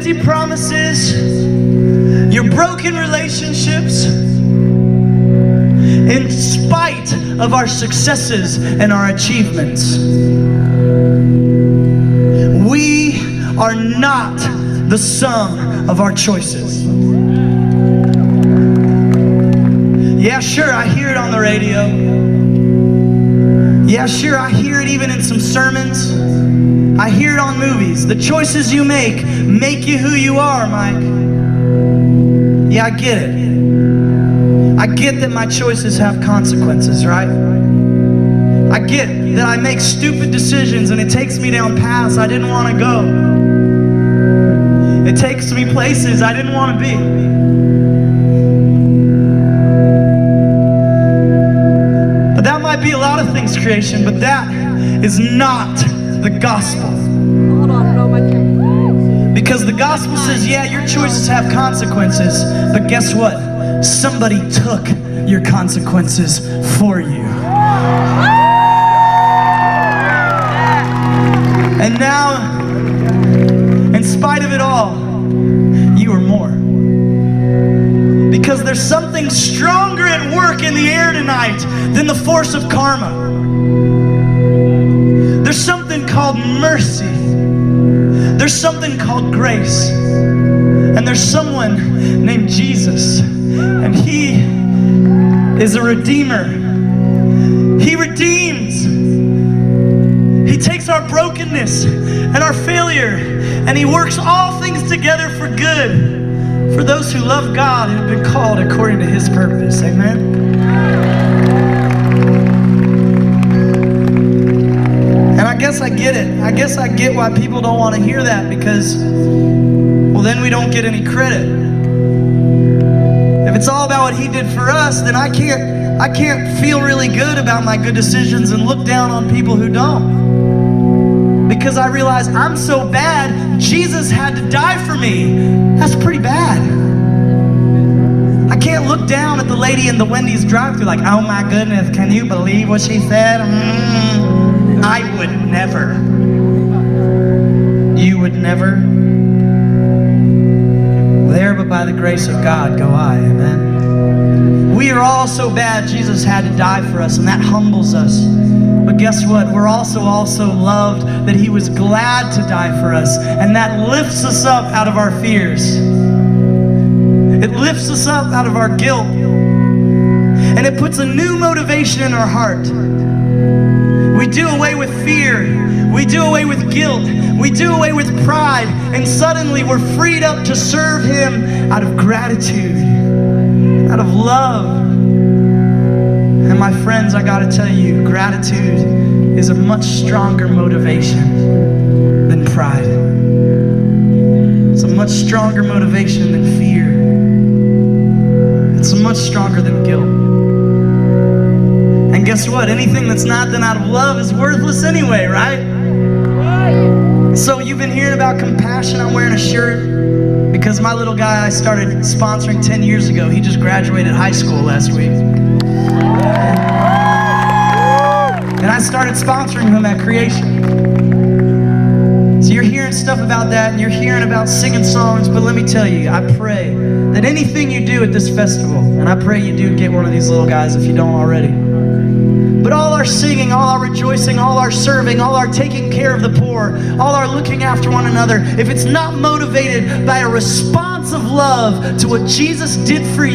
empty promises, your broken relationships, in spite of our successes and our achievements. We are not the sum of our choices. Yeah, sure, I hear it on the radio. Yeah, sure, I hear it even in some sermons. I hear it on movies. The choices you make you who you are, Mike. Yeah, I get it. I get that my choices have consequences, right? I get that I make stupid decisions and it takes me down paths I didn't want to go. It takes me places I didn't want to be. But that might be a lot of things, creation, but that is not the gospel. Because the gospel says, yeah, your choices have consequences, but guess what? Somebody took your consequences for you. And now, in spite of it all, you are more. Because there's something stronger at work in the air tonight than the force of karma. There's something called mercy. There's something called grace. And there's someone named Jesus. And he is a redeemer. He redeems. He takes our brokenness and our failure, and he works all things together for good for those who love God and have been called according to his purpose. Amen? And I guess I get it. I guess I get why people don't want to hear that, because, well, then we don't get any credit. If it's all about what he did for us, then I can't feel really good about my good decisions and look down on people who don't. Because I realize I'm so bad, Jesus had to die for me. That's pretty bad. I can't look down at the lady in the Wendy's drive-thru like, oh my goodness, can you believe what she said? I would never. You would never. There, but by the grace of God go I. Amen. We are all so bad, Jesus had to die for us, and that humbles us. But guess what? We're also loved that he was glad to die for us. And that lifts us up out of our fears. It lifts us up out of our guilt. And it puts a new motivation in our heart. We do away with fear. We do away with guilt. We do away with pride. And suddenly we're freed up to serve him out of gratitude, out of love. And my friends, I gotta tell you, gratitude is a much stronger motivation than pride. It's a much stronger motivation than fear. It's much stronger than guilt. And guess what? Anything that's not done out of love is worthless anyway, right? So you've been hearing about compassion. I'm wearing a shirt because my little guy I started sponsoring 10 years ago, he just graduated high school last week. And I started sponsoring him at Creation. So you're hearing stuff about that, and you're hearing about singing songs, but let me tell you, I pray that anything you do at this festival, and I pray you do get one of these little guys if you don't already, but all our singing, all our rejoicing, all our serving, all our taking care of the poor, all our looking after one another, if it's not motivated by a response of love to what Jesus did for you,